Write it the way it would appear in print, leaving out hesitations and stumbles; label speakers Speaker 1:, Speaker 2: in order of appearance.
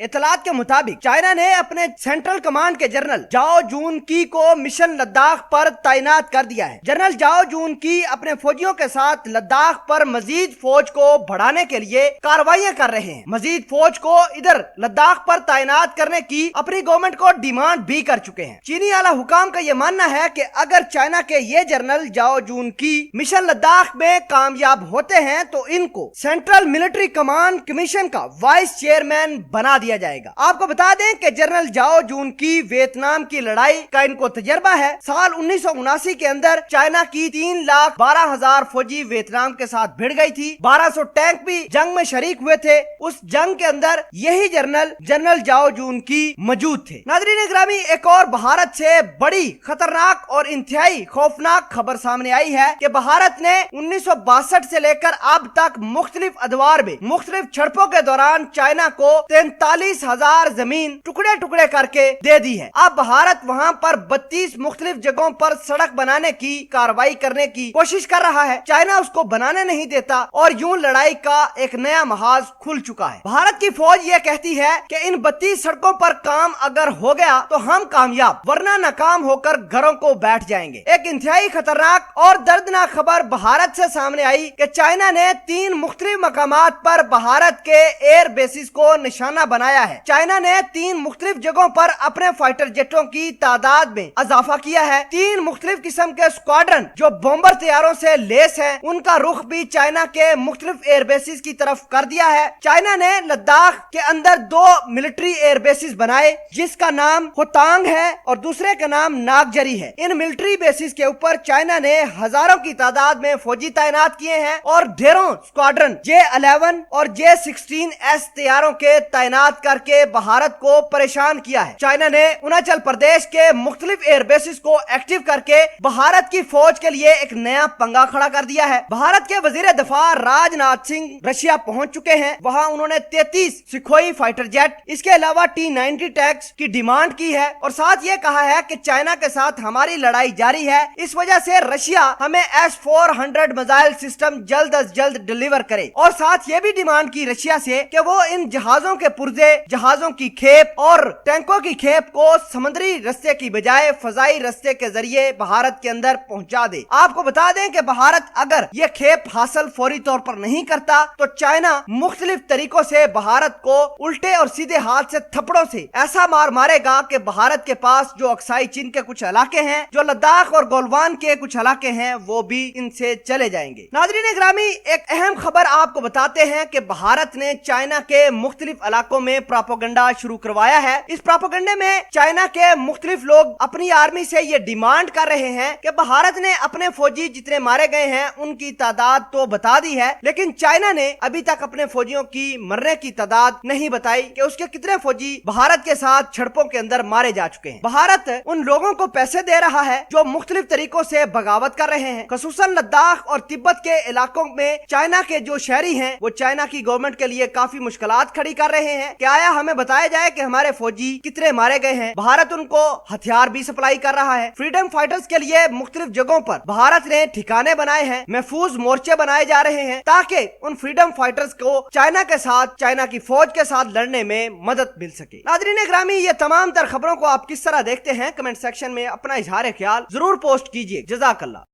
Speaker 1: इतलात के मुताबिक चाइना ने अपने सेंट्रल कमांड के जनरल जाओ जून की को मिशन लद्दाख पर तैनात कर दिया है। जनरल जाओ जून की अपने फौजियों के साथ लद्दाख पर मजीद फौज को बढ़ाने के लिए कार्रवाइयां कर रहे हैं। मजीद फौज को इधर लद्दाख पर तैनात करने की अपनी गवर्नमेंट को डिमांड भी कर चुके हैं। चीनी आला हुकाम का यह मानना है कि अगर चाइना के ये जनरल जाओ जून की मिशन लद्दाख में कामयाब होते हैं तो इनको सेंट्रल मिलिट्री कमांड कमीशन का वाइस चेयरमैन बना दिया जाएगा। आपको बता दें कि जनरल जाओ जून की वियतनाम की लड़ाई का इनको तजर्बा है। साल 1979 के अंदर चाइना की 3,12,000 फौजी वियतनाम के साथ भिड़ गई थी। 1200 टैंक भी जंग में शरीक हुए थे। उस जंग के अंदर यही जनरल जाओ जून की मौजूद थे। नाज़रीन इकरामी, एक और भारत से बड़ी खतरनाक और इंतहाई खौफनाक खबर सामने आई है कि भारत ने 1962 से लेकर अब तक मुख्तलिफ अदवार में मुख्तलिफ झड़पों के दौरान चाइना को 43,000 जमीन टुकड़े टुकड़े करके दे दी है। अब भारत वहां पर 32 मुख्तलिफ जगहों पर सड़क बनाने की कार्रवाई करने की कोशिश कर रहा है। चाइना उसको बनाने नहीं देता और यूं लड़ाई का एक नया महाज खुल चुका है। भारत की फौज ये कहती है कि इन 32 सड़कों पर काम अगर हो गया तो हम कामयाब, वरना नाकाम होकर घरों को बैठ जाएंगे। एक इंतहाई खतरनाक और दर्दनाक खबर भारत से सामने आई कि चाइना ने 3 मुख्तलिफ मकामात पर भारत के एयर बेसिस को निशाना बनाया है। चाइना ने 3 मुख्तलिफ जगहों पर अपने फाइटर जेटों की तादाद में इजाफा किया है। 3 मुख्तलिफ किस्म के स्क्वाड्रन जो बॉम्बर तैयारों से लेस हैं, उनका रुख भी चाइना के मुख्तलिफ एयर बेसिस की तरफ कर दिया है। चाइना ने लद्दाख के अंदर 2 मिलिट्री एयर बेसिस बनाए, जिसका नाम होतांग है और दूसरे का नाम नागजरी है। इन मिलिट्री बेसिस के ऊपर चाइना ने हजारों की तादाद में फौजी तैनात किए हैं और ढेरों स्क्वाड्रन J-11 और J-16S तैयारों के तैनात करके भारत को परेशान किया है। चाइना ने अरुणाचल प्रदेश के मुख्तलिफ एयर बेसिस को एक्टिव करके भारत की फौज के लिए एक नया पंगा खड़ा कर दिया है। भारत के वजीर दफा राजनाथ सिंह रशिया पहुंच चुके हैं। वहां उन्होंने 33 सुखोई फाइटर जेट, इसके अलावा T-90 टैंक्स की डिमांड की है और साथ ये कहा है कि चाइना के साथ हमारी लड़ाई जारी है, इस वजह से रशिया हमें S-400 मिसाइल सिस्टम जल्द अज जल्द डिलीवर करे। और साथ ये भी डिमांड की रशिया से कि वो इन जहाजों के पुर्जे, जहाजों की खेप और टैंकों की खेप को समुद्री रास्ते की बजाय फजाई रास्ते के जरिए भारत के अंदर पहुंचा दे। आपको बता दें कि भारत अगर ये खेप हासिल फौरी तौर पर नहीं करता तो चाइना मुख्तलिफ तरीकों से भारत को उल्टे और सीधे हाथ से थप्पड़ों से ऐसा मार मारेगा कि भारत के पास जो अक्साई चीन के कुछ इलाके हैं, जो लद्दाख और गोलवान के कुछ इलाके हैं, वो भी इनसे चले जाएंगे। नाज़रीन ग्रामी, एक अहम खबर आपको बताते हैं कि भारत ने चाइना के मुख्तलिफ इलाकों में प्रोपेगेंडा शुरू करवाया है। इस प्रोपेगेंडे में चाइना के मुख्तलिफ लोग अपनी आर्मी से ये डिमांड कर रहे हैं कि भारत ने अपने फौजी जितने मारे गए हैं उनकी तादाद तो बता दी है, लेकिन चाइना ने अभी तक अपने फौजियों की मरने की तादाद नहीं बताई कि उसके कितने फौजी भारत के साथ झड़पों के अंदर मारे जा चुके हैं। भारत उन लोगों को पैसे दे रहा है जो मुख्तलिफ तरीकों से बगावत कर रहे हैं। खसूसन लद्दाख और तिब्बत के इलाकों में चाइना के जो शहरी हैं वो चाइना की गवर्नमेंट के लिए काफी मुश्किलात खड़ी कर रहे हैं कि आया हमें बताया जाए कि हमारे फौजी कितने मारे गए हैं। भारत उनको हथियार भी सप्लाई कर रहा है। फ्रीडम फाइटर्स के लिए मुख्तलिफ जगहों पर भारत ने ठिकाने बनाए हैं, महफूज मोर्चे बनाए जा रहे हैं ताकि उन फ्रीडम फाइटर्स को चाइना के साथ, चाइना की फौज के साथ लड़ने में मदद मिल सके। नाज़रीन ग्रामी, ये तमाम तर खबरों को आप किस तरह देखते हैं, कमेंट सेक्शन में अपना इजहार ख्याल जरूर पोस्ट कीजिए। जज़ाकल्लाह।